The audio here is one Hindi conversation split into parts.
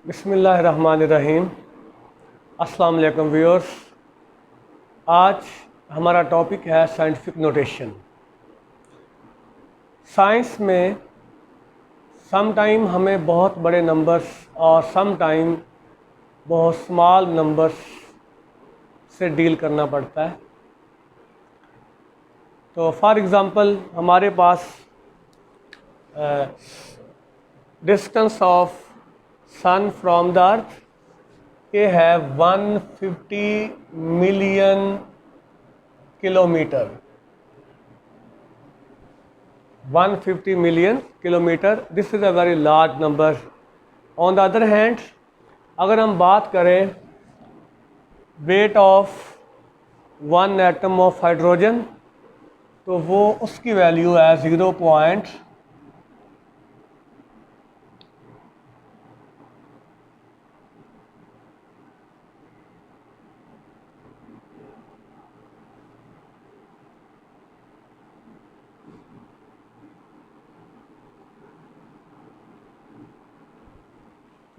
बिस्मिल्लाहिर्रहमानिर्रहीम। अस्सलाम वालेकुम व्यूअर्स। आज हमारा टॉपिक है साइंटिफिक नोटेशन। साइंस में सम टाइम हमें बहुत बड़े नंबर्स और सम टाइम बहुत स्मॉल नंबर्स से डील करना पड़ता है। तो फॉर एग्ज़ाम्पल हमारे पास distance of sun from the earth ये है 150 million kilometre. 150 million kilometre, this is a very large number. On the other hand, अगर हम बात करें weight of one atom of hydrogen, तो वो उसकी वैल्यू है 0.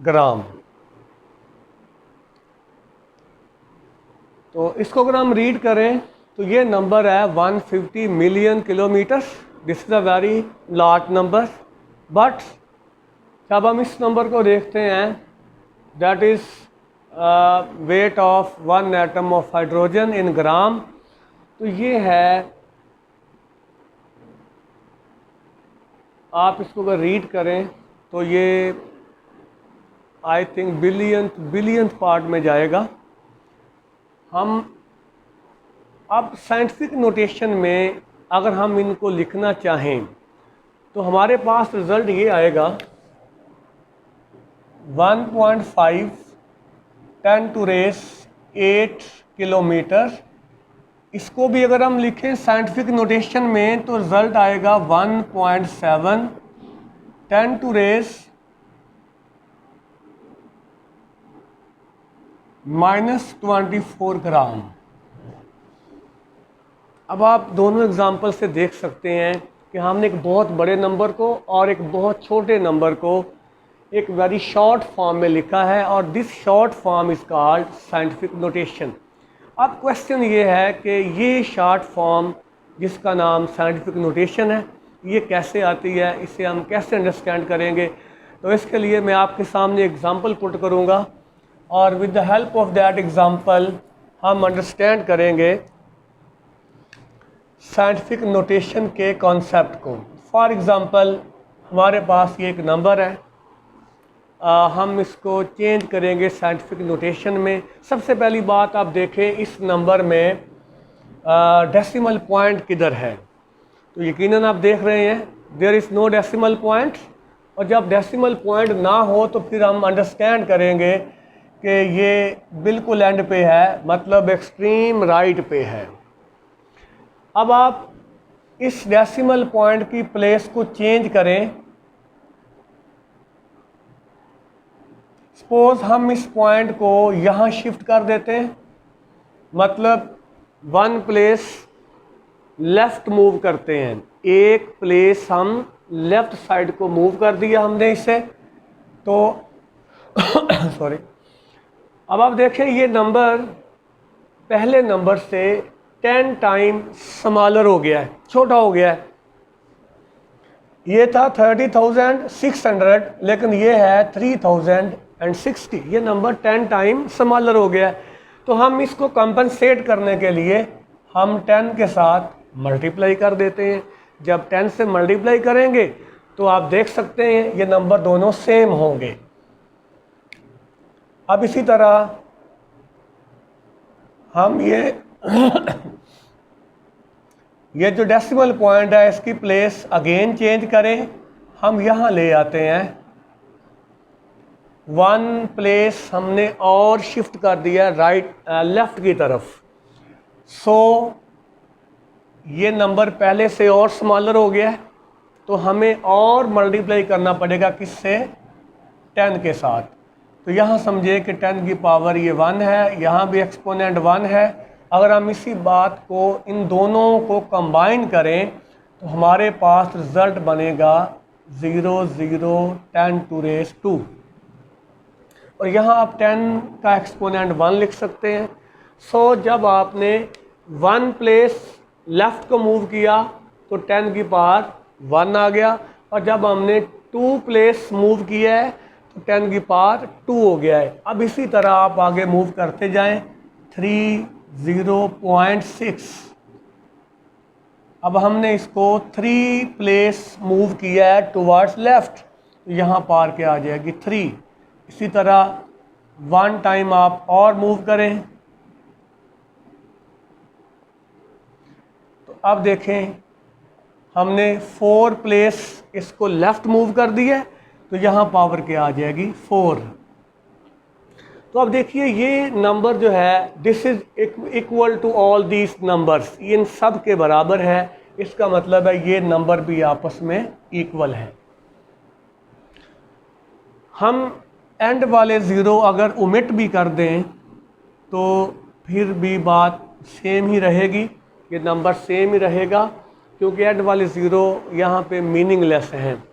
ग्राम। तो इसको अगर हम रीड करें तो ये नंबर है 150 million kilometre. This is a very large number. But जब हम इस नंबर को देखते हैं, that is weight of one atom of hydrogen in gram, तो ये है, आप इसको अगर रीड करें तो ये आई थिंक बिलियंथ पार्ट में जाएगा। हम अब साइंटिफिक नोटेशन में अगर हम इनको लिखना चाहें तो हमारे पास रिज़ल्ट ये आएगा 1.5 10⁸ किलोमीटर। इसको भी अगर हम लिखें साइंटिफिक नोटेशन में तो रिज़ल्ट आएगा 1.7 10⁻24 ग्राम। अब आप दोनों एग्जाम्पल से देख सकते हैं कि हमने एक बहुत बड़े नंबर को और एक बहुत छोटे नंबर को एक वेरी शॉर्ट फॉर्म में लिखा है, और this short form is called scientific notation. अब क्वेश्चन ये है कि ये शॉर्ट फॉर्म जिसका नाम साइंटिफिक नोटेशन है, ये कैसे आती है, इसे हम कैसे अंडरस्टैंड करेंगे। तो इसके लिए मैं आपके सामने एग्जांपल पुट करूँगा, और with the help of that example हम अंडरस्टैंड करेंगे साइंटिफिक नोटेशन के कॉन्सेप्ट को। फॉर एग्ज़ाम्पल हमारे पास ये एक नंबर है, हम इसको चेंज करेंगे साइंटिफिक नोटेशन में। सबसे पहली बात आप देखें, इस नंबर में डेसिमल पॉइंट किधर है। तो यकीनन आप देख रहे हैं there is no decimal point, और जब डेसिमल पॉइंट ना हो तो फिर हम अंडरस्टैंड करेंगे कि ये बिल्कुल एंड पे है, मतलब एक्सट्रीम राइट पे है। अब आप इस डेसिमल पॉइंट की प्लेस को चेंज करें। सपोज हम इस पॉइंट को यहाँ शिफ्ट कर देते हैं, मतलब वन प्लेस लेफ़्ट मूव करते हैं, एक प्लेस हम लेफ़्ट साइड को मूव कर दिया हमने इसे। तो सॉरी, अब आप देखें ये नंबर पहले नंबर से 10 टाइम स्मॉलर हो गया है, छोटा हो गया है। ये था 30,600, लेकिन ये है 3060। ये नंबर 10 टाइम स्मॉलर हो गया है। तो हम इसको कंपनसेट करने के लिए हम 10 के साथ मल्टीप्लाई कर देते हैं। जब 10 से मल्टीप्लाई करेंगे तो आप देख सकते हैं ये नंबर दोनों सेम होंगे। अब इसी तरह हम ये जो डेसिमल पॉइंट है इसकी प्लेस अगेन चेंज करें। हम यहाँ ले आते हैं, वन प्लेस हमने और शिफ्ट कर दिया लेफ़्ट की तरफ। सो ये नंबर पहले से और स्मॉलर हो गया है, तो हमें और मल्टीप्लाई करना पड़ेगा किससे, 10 के साथ। तो यहाँ समझे कि 10 की पावर ये 1 है, यहाँ भी एक्सपोनेंट 1 है। अगर हम इसी बात को, इन दोनों को कंबाइन करें तो हमारे पास रिज़ल्ट बनेगा 0 0 10⁻²। और यहाँ आप 10 का एक्सपोनेंट 1 लिख सकते हैं। सो जब आपने 1 प्लेस लेफ़्ट को मूव किया तो 10 की पावर 1 आ गया, और जब हमने 2 प्लेस मूव किया है तो 10 की पावर 2 हो गया है। अब इसी तरह आप आगे मूव करते जाएं। 30.6, अब हमने इसको 3 प्लेस मूव किया है टुवर्ड्स लेफ़्ट, तो यहाँ पार के आ जाएगी 3। इसी तरह 1 टाइम आप और मूव करें तो अब देखें हमने 4 प्लेस इसको लेफ़्ट मूव कर दिया है, तो यहाँ पावर के आ जाएगी 4। तो अब देखिए ये नंबर जो है this is equal to all these numbers, ये इन सब के बराबर है। इसका मतलब है ये नंबर भी आपस में इक्वल है। हम एंड वाले ज़ीरो अगर ओमिट भी कर दें तो फिर भी बात सेम ही रहेगी, ये नंबर सेम ही रहेगा, क्योंकि एंड वाले ज़ीरो यहाँ पे मीनिंगलेस हैं।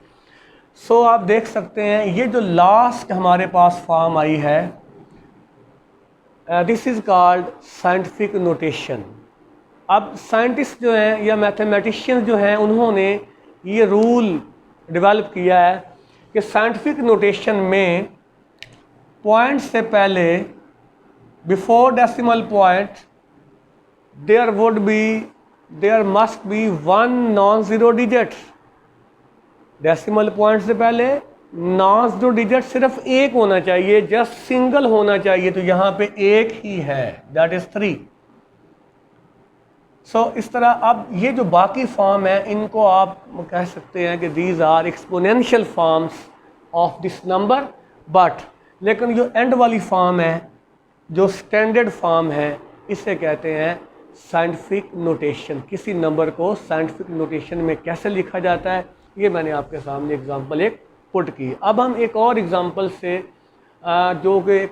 सो आप देख सकते हैं ये जो लास्ट हमारे पास फॉर्म आई है, this is called scientific notation. अब साइंटिस्ट जो हैं या मैथमेटिशियन जो हैं उन्होंने ये रूल डेवलप किया है कि साइंटिफिक नोटेशन में पॉइंट से पहले before decimal point there must be 1 non zero digit. Decimal point से पहले नॉन ज़ीरो डिजिट सिर्फ एक होना चाहिए, जस्ट सिंगल होना चाहिए, तो यहाँ पे एक ही है, दैट इज़ 3। सो इस तरह अब ये जो बाकी फॉर्म है इनको आप कह सकते हैं कि these are exponential forms of this number, but लेकिन जो एंड वाली फॉर्म है, जो स्टैंडर्ड फॉर्म है, इसे कहते हैं साइंटिफिक नोटेशन। किसी नंबर को साइंटिफिक नोटेशन में कैसे लिखा जाता है ये मैंने आपके सामने एग्जांपल एक पुट की। अब हम एक और एग्जांपल से जो कि एक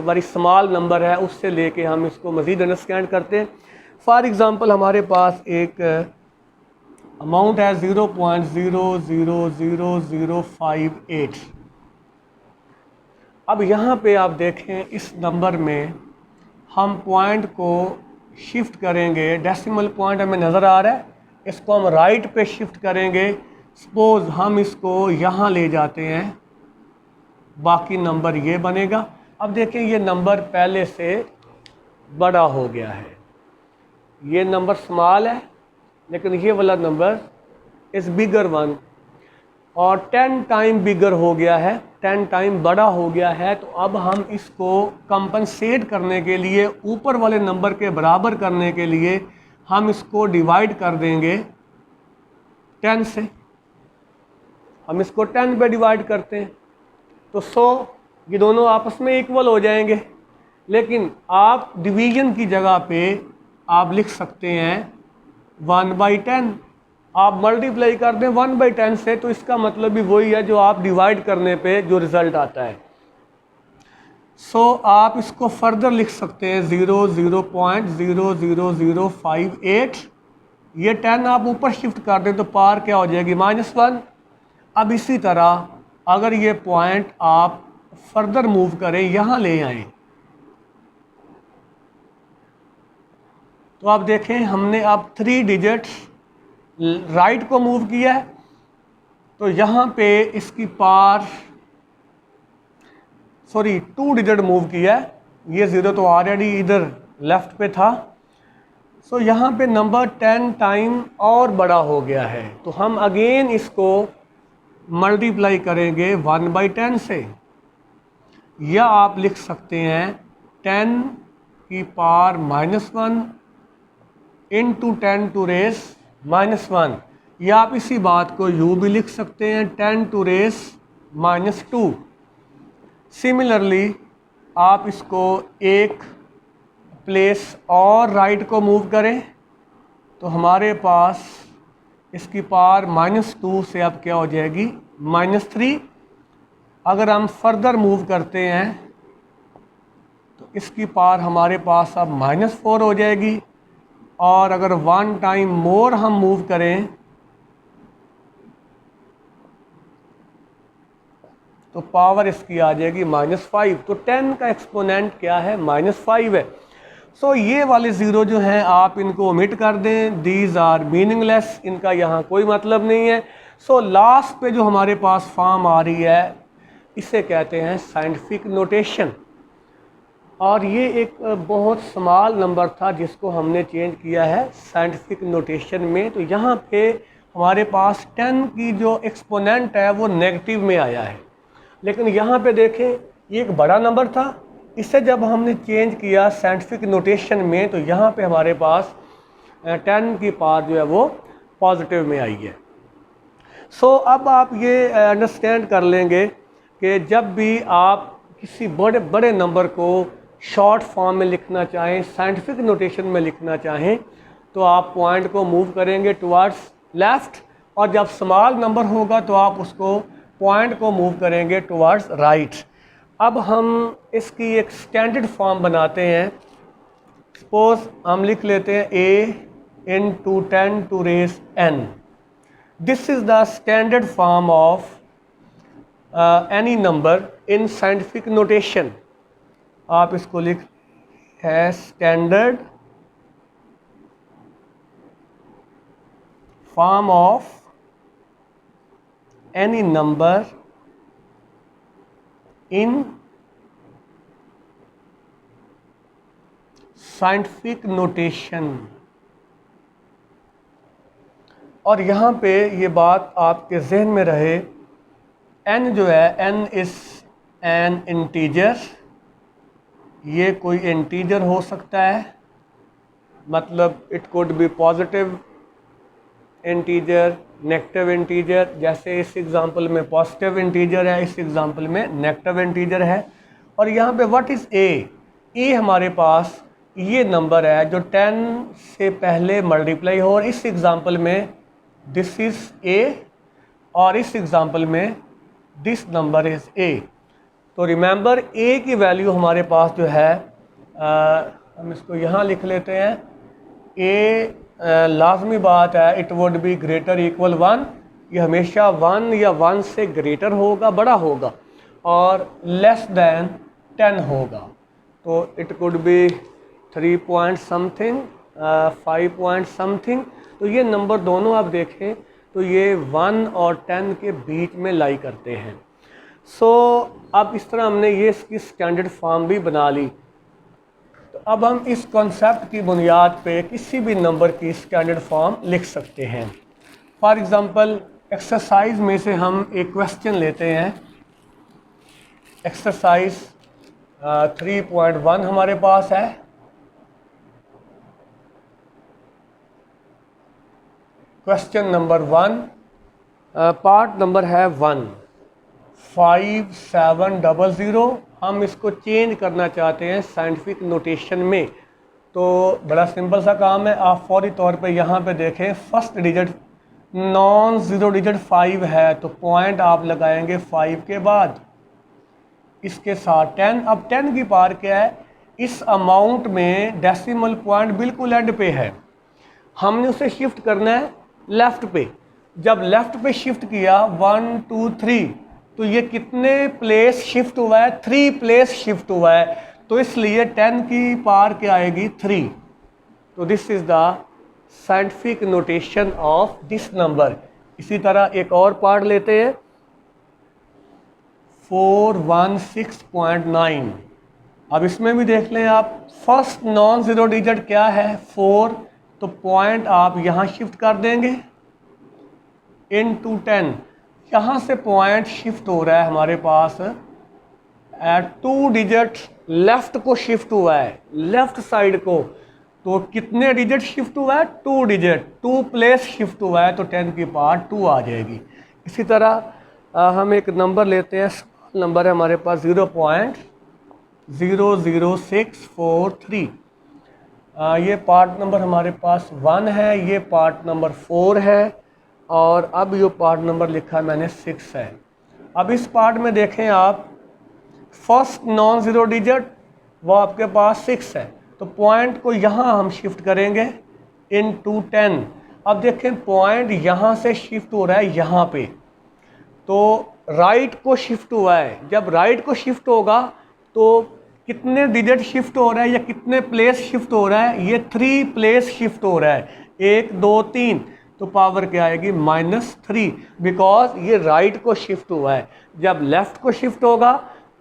वेरी स्मॉल नंबर है उससे लेके हम इसको मज़ीद अंडरस्टैंड करते हैं। फॉर एग्ज़ाम्पल हमारे पास एक अमाउंट है 0.000058। अब यहाँ पे आप देखें इस नंबर में हम पॉइंट को शिफ्ट करेंगे, डेसिमल पॉइंट हमें नज़र आ रहा है, इसको हम राइट पे शिफ्ट करेंगे। सपोज़ हम इसको यहाँ ले जाते हैं, बाकी नंबर ये बनेगा। अब देखें ये नंबर पहले से बड़ा हो गया है, ये नंबर स्मॉल है लेकिन ये वाला नंबर इज़ बिगर वन, और 10 टाइम बिगर हो गया है, 10 टाइम बड़ा हो गया है। तो अब हम इसको कंपनसेट करने के लिए, ऊपर वाले नंबर के बराबर करने के लिए हम इसको डिवाइड कर देंगे 10 से। हम इसको 10 पे डिवाइड करते हैं तो 100, ये दोनों आपस में इक्वल हो जाएंगे। लेकिन आप डिवीजन की जगह पे आप लिख सकते हैं 1/10। आप मल्टीप्लाई कर दें 1/10 से, तो इसका मतलब भी वही है जो आप डिवाइड करने पे जो रिज़ल्ट आता है। सो आप इसको फर्दर लिख सकते हैं 0.00058। ये 10 आप ऊपर शिफ्ट कर दें तो पार क्या हो जाएगी -1। अब इसी तरह अगर ये पॉइंट आप फर्दर मूव करें, यहाँ ले आएँ, तो आप देखें हमने अब 3 डिजिट्स राइट को मूव किया है, तो यहाँ पे इसकी पार 2 डिजिट मूव किया है। ये 0 तो ऑलरेडी इधर लेफ़्ट पे था। सो यहाँ पे नंबर 10 टाइम और बड़ा हो गया है, तो हम अगेन इसको मल्टीप्लाई करेंगे 1/10 से, या आप लिख सकते हैं 10 की पावर -1 इंटू 10 टू रेस -1, या आप इसी बात को यूँ भी लिख सकते हैं 10 टू रेस -2। सिमिलरली आप इसको एक प्लेस और राइट को मूव करें तो हमारे पास इसकी पावर -2 से अब क्या हो जाएगी -3। अगर हम फर्दर मूव करते हैं तो इसकी पावर हमारे पास अब -4 हो जाएगी, और अगर 1 टाइम मोर हम मूव करें तो पावर इसकी आ जाएगी -5। तो 10 का एक्सपोनेंट क्या है? -5 है। सो ये वाले ज़ीरो जो हैं आप इनको ओमिट कर दें, दीज आर मीनिंगलेस, इनका यहाँ कोई मतलब नहीं है। सो लास्ट पे जो हमारे पास फॉर्म आ रही है इसे कहते हैं साइंटिफिक नोटेशन। और ये एक बहुत स्मॉल नंबर था जिसको हमने चेंज किया है साइंटिफिक नोटेशन में। तो यहाँ पे हमारे पास 10 की जो एक्सपोनेंट है वो नेगेटिव में आया है, लेकिन यहाँ पे देखें ये एक बड़ा नंबर था, इसे जब हमने चेंज किया साइंटिफिक नोटेशन में तो यहाँ पे हमारे पास 10 की पावर जो है वो पॉजिटिव में आई है। सो अब आप ये अंडरस्टैंड कर लेंगे कि जब भी आप किसी बड़े बड़े नंबर को शॉर्ट फॉर्म में लिखना चाहें, साइंटिफिक नोटेशन में लिखना चाहें, तो आप पॉइंट को मूव करेंगे टुवर्ड्स लेफ़्ट, और जब स्मॉल नंबर होगा तो आप उसको पॉइंट को मूव करेंगे टुवर्ड्स राइट। अब हम इसकी एक स्टैंडर्ड फॉर्म बनाते हैं। सपोज हम लिख लेते हैं a into 10 to raise n। This is the standard form of any number in scientific notation. आप इसको लिख है standard form of any number in scientific notation. और यहाँ पे ये बात आपके जहन में रहे, n जो है n इज़ एन इंटीजर, ये कोई इंटीजर हो सकता है, मतलब it could be positive integer, negative integer. जैसे इस एग्जांपल में पॉजिटिव इंटीजर है, इस एग्जांपल में नेगेटिव इंटीजर है। और यहाँ पे व्हाट इज़ ए हमारे पास ये नंबर है जो 10 से पहले मल्टीप्लाई हो, और इस एग्जांपल में दिस इज़ ए, और इस एग्जांपल में दिस नंबर इज़ ए। तो रिमेंबर ए की वैल्यू हमारे पास जो है हम इसको यहाँ लिख लेते हैं, ए लाजमी बात है it would be greater equal 1, ये हमेशा 1 या 1 से ग्रेटर होगा, बड़ा होगा, और लेस दैन 10 होगा। तो it could be 3 point something, 5 point something. तो ये नंबर दोनों आप देखें तो ये 1 और 10 के बीच में लाई करते हैं। सो अब इस तरह हमने ये इसकी स्टैंडर्ड फॉर्म भी बना ली। तो अब हम इस कॉन्सेप्ट की बुनियाद पे किसी भी नंबर की स्टैंडर्ड फॉर्म लिख सकते हैं। फॉर एग्ज़ाम्पल एक्सरसाइज में से हम एक क्वेश्चन लेते हैं। एक्सरसाइज 3.1 हमारे पास है। क्वेश्चन नंबर 1, पार्ट नंबर है 1, 5700। हम इसको चेंज करना चाहते हैं साइंटिफिक नोटेशन में। तो बड़ा सिंपल सा काम है, आप फौरी तौर पे यहाँ पे देखें, first digit non zero digit 5 है, तो पॉइंट आप लगाएंगे 5 के बाद, इसके साथ 10। अब 10 की पावर क्या है? इस अमाउंट में डेसिमल पॉइंट बिल्कुल एंड पे है, हमने उसे शिफ्ट करना है लेफ़्ट पे। जब लेफ़्ट पे शिफ्ट किया 1 2 3, तो ये कितने प्लेस शिफ्ट हुआ है? 3 प्लेस शिफ्ट हुआ है। तो इसलिए 10 की पावर क्या आएगी? 3। तो this is the scientific notation of this number. इसी तरह एक और पार्ट लेते हैं, 416.9। अब इसमें भी देख लें आप, फर्स्ट नॉन ज़ीरो डिजिट क्या है? 4, तो पॉइंट आप यहाँ शिफ्ट कर देंगे इनटू 10। यहाँ से पॉइंट शिफ्ट हो रहा है हमारे पास 2 डिजिट लेफ़्ट को शिफ्ट हुआ है, लेफ़्ट साइड को। तो कितने डिजिट शिफ्ट हुआ है? 2 डिजिट, 2 प्लेस शिफ्ट हुआ है, तो 10 की पावर 2 आ जाएगी। इसी तरह हम एक नंबर लेते हैं, नंबर है हमारे पास 0.00643। ये पार्ट नंबर हमारे पास 1 है, ये पार्ट नंबर 4 है, और अब ये पार्ट नंबर लिखा है मैंने 6 है। अब इस पार्ट में देखें आप, फर्स्ट नॉन ज़ीरो डिजिट वो आपके पास 6 है, तो पॉइंट को यहाँ हम शिफ्ट करेंगे इनटू 10। अब देखें पॉइंट यहाँ से शिफ्ट हो रहा है यहाँ पे, तो राइट को शिफ्ट हुआ है। जब राइट को शिफ्ट होगा तो कितने डिजिट शिफ्ट हो रहा है या कितने प्लेस शिफ्ट हो रहा है? ये 3 प्लेस शिफ्ट हो रहा है, 1 2 3। तो पावर क्या आएगी? -3, बिकॉज ये राइट को शिफ्ट हुआ है। जब लेफ्ट को शिफ्ट होगा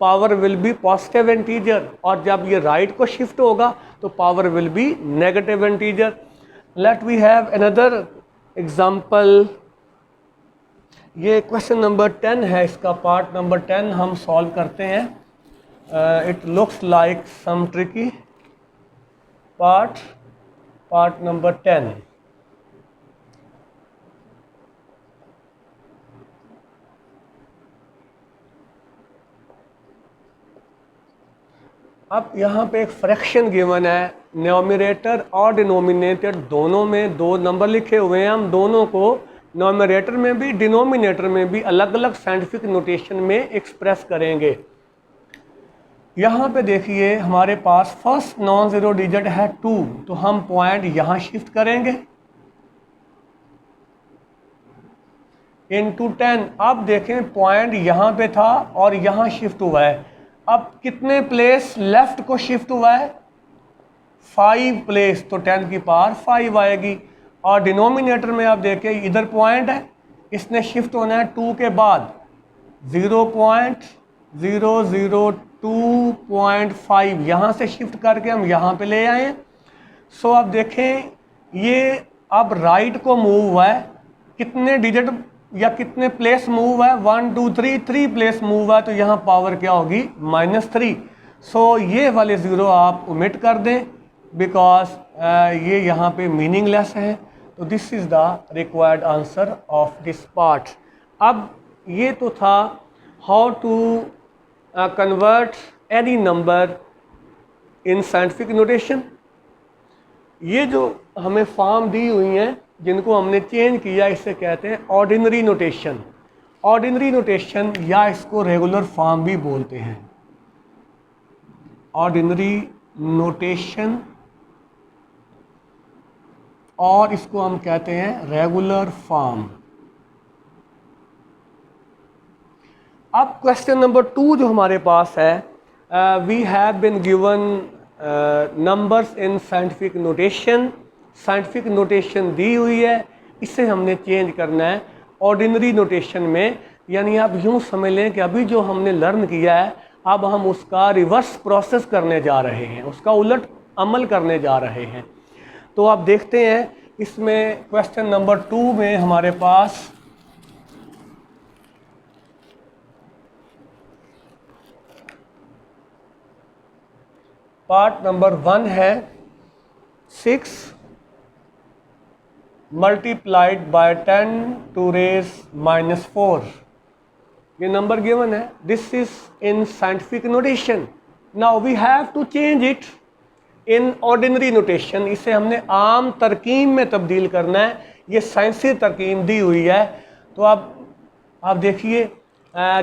power will be positive integer, और जब ये राइट को शिफ्ट होगा तो power will be negative integer. Let we have another example. ये क्वेश्चन नंबर 10 है, इसका पार्ट नंबर 10 हम सॉल्व करते हैं। It looks like some tricky part number 10। अब यहाँ पे एक फ्रैक्शन गिवन है, न्यूमरेटर और डिनोमिनेटर दोनों में 2 नंबर लिखे हुए हैं। हम दोनों को न्यूमरेटर में भी डिनोमिनेटर में भी अलग अलग साइंटिफिक नोटेशन में एक्सप्रेस करेंगे। यहाँ पे देखिए हमारे पास फर्स्ट नॉन ज़ीरो डिजिट है 2, तो हम पॉइंट यहाँ शिफ्ट करेंगे इनटू 10। अब देखें पॉइंट यहाँ पे था और यहाँ शिफ्ट हुआ है। अब कितने प्लेस लेफ्ट को शिफ्ट हुआ है? 5 प्लेस, तो 10 की पावर 5 आएगी। और डिनोमिनेटर में आप देखें इधर पॉइंट है, इसने शिफ्ट होना है 2 के बाद 0.002.5, यहाँ से शिफ्ट करके हम यहाँ पे ले आए। सो अब देखें ये अब राइट को मूव हुआ है, कितने डिजिट या कितने प्लेस मूव हुआ है? 1 2 3 प्लेस मूव हुआ है, तो यहाँ पावर क्या होगी? -3। सो ये वाले ज़ीरो आप ओमिट कर दें बिकॉज ये यहाँ पे मीनिंगलेस है। तो this is the required answer of this part. अब ये तो था how to convert any number in scientific notation. ये जो हमें फॉर्म दी हुई हैं जिनको हमने चेंज किया, इसे कहते हैं ऑर्डिनरी नोटेशन। ऑर्डिनरी नोटेशन या इसको रेगुलर फॉर्म भी बोलते हैं। ऑर्डिनरी नोटेशन और इसको हम कहते हैं रेगुलर फॉर्म। अब क्वेश्चन नंबर 2 जो हमारे पास है, we have been given numbers in scientific notation. Scientific notation दी हुई है, इसे हमने चेंज करना है ऑर्डिनरी नोटेशन में। यानी आप यूँ समझ लें कि अभी जो हमने लर्न किया है अब हम उसका रिवर्स प्रोसेस करने जा रहे हैं, उसका उलट अमल करने जा रहे हैं। तो आप देखते हैं इसमें क्वेश्चन नंबर 2 में हमारे पास पार्ट नंबर 1 है 6 मल्टीप्लाइड बाय 10 टू रेज -4। ये नंबर गिवन है। This is in scientific notation. Now we have to change it in ordinary notation. इसे हमने आम तरकीब में तब्दील करना है। ये साइंसी तरकीब दी हुई है। तो आप देखिए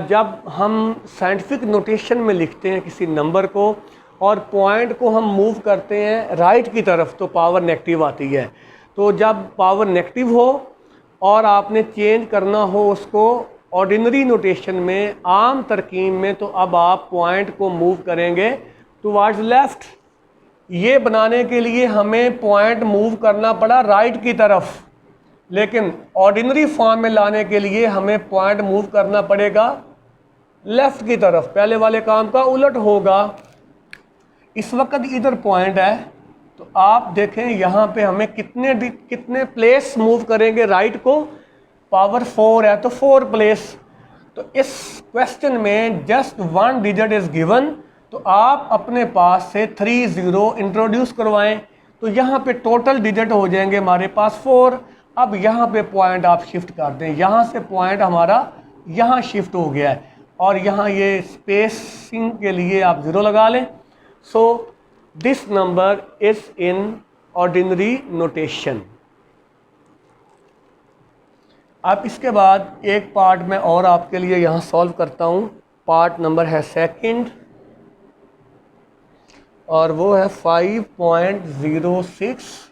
जब हम साइंटिफिक नोटेशन में लिखते हैं किसी नंबर को और पॉइंट को हम मूव करते हैं राइट की तरफ तो पावर नेगेटिव आती है। तो जब पावर नेगेटिव हो और आपने चेंज करना हो उसको ऑर्डिनरी नोटेशन में आम तरकीब में, तो अब आप पॉइंट को मूव करेंगे टुवर्ड्स लेफ्ट। ये बनाने के लिए हमें पॉइंट मूव करना पड़ा राइट की तरफ, लेकिन ऑर्डिनरी फॉर्म में लाने के लिए हमें पॉइंट मूव करना पड़ेगा लेफ्ट की तरफ। पहले वाले काम का उलट होगा। इस वक्त इधर पॉइंट है तो आप देखें यहाँ पे हमें कितने प्लेस मूव करेंगे राइट को? पावर 4 है तो 4 प्लेस। तो इस क्वेश्चन में जस्ट 1 डिजिट इज गिवन, तो आप अपने पास से 3 0 इंट्रोड्यूस करवाएं तो यहाँ पे टोटल डिजिट हो जाएंगे हमारे पास 4। अब यहाँ पे पॉइंट आप शिफ्ट कर दें, यहाँ से पॉइंट हमारा यहाँ शिफ्ट हो गया है और यहाँ ये स्पेसिंग के लिए आप 0 लगा लें। So this number is in ordinary notation. अब इसके बाद एक पार्ट में और आपके लिए यहाँ सॉल्व करता हूँ। पार्ट नंबर है 2 और वो है 5.06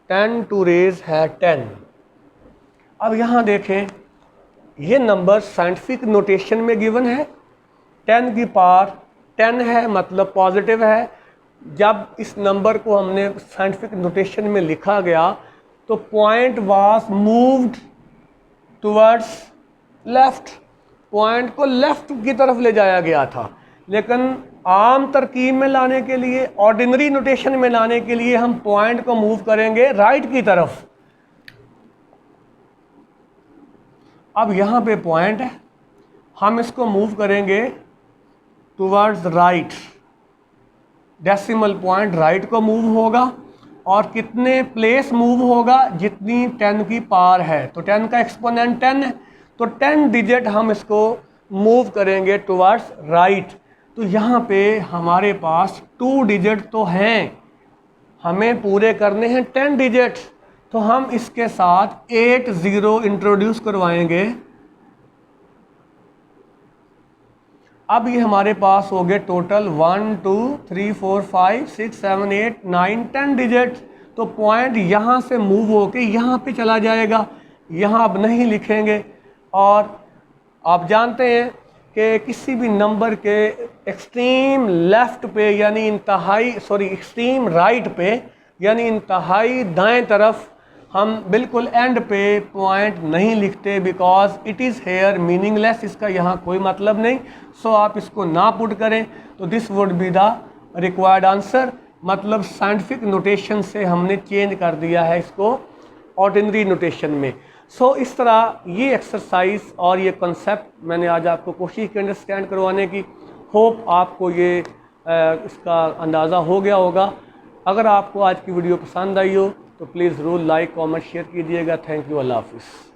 10 टू रेज है 10। अब यहाँ देखें, ये नंबर साइंटिफिक नोटेशन में गिवन है, 10 की पावर 10 है, मतलब पॉजिटिव है। जब इस नंबर को हमने साइंटिफिक नोटेशन में लिखा गया तो point was moved towards left, point को लेफ्ट की तरफ ले जाया गया था। लेकिन आम तरकीब में लाने के लिए, ऑर्डिनरी नोटेशन में लाने के लिए हम पॉइंट को मूव करेंगे राइट की तरफ। अब यहाँ पे पॉइंट है, हम इसको मूव करेंगे towards right, decimal point right को मूव होगा और कितने प्लेस मूव होगा, जितनी 10 की पावर है। तो 10 का एक्सपोनेंट 10 है, तो 10 डिजिट हम इसको मूव करेंगे टुवर्ड्स राइट। तो यहाँ पे हमारे पास 2 डिजिट तो हैं, हमें पूरे करने हैं 10 डिजिट। तो हम इसके साथ 8 0 इंट्रोड्यूस करवाएंगे। अब ये हमारे पास हो गए टोटल 1 2 3 4 5 6 7 8 9 10 डिजिट। तो पॉइंट यहाँ से मूव होके यहाँ पे चला जाएगा, यहाँ अब नहीं लिखेंगे। और आप जानते हैं कि किसी भी नंबर के एक्सट्रीम लेफ्ट पे यानी एक्सट्रीम राइट पे यानी इंतहाई दाएं तरफ हम बिल्कुल एंड पे पॉइंट नहीं लिखते, because it is here meaningless, इसका यहाँ कोई मतलब नहीं। सो आप इसको ना पुट करें। तो this would be the required answer, मतलब साइंटिफिक नोटेशन से हमने चेंज कर दिया है इसको ऑर्डिनरी नोटेशन में। सो इस तरह ये एक्सरसाइज और ये कॉन्सेप्ट मैंने आज आपको कोशिश की अंडरस्टैंड करवाने की। होप आपको ये इसका अंदाज़ा हो गया होगा। अगर आपको आज की वीडियो पसंद आई हो तो प्लीज़ ज़रूर लाइक कमेंट शेयर कीजिएगा। थैंक यू, अल्लाह हाफिज़।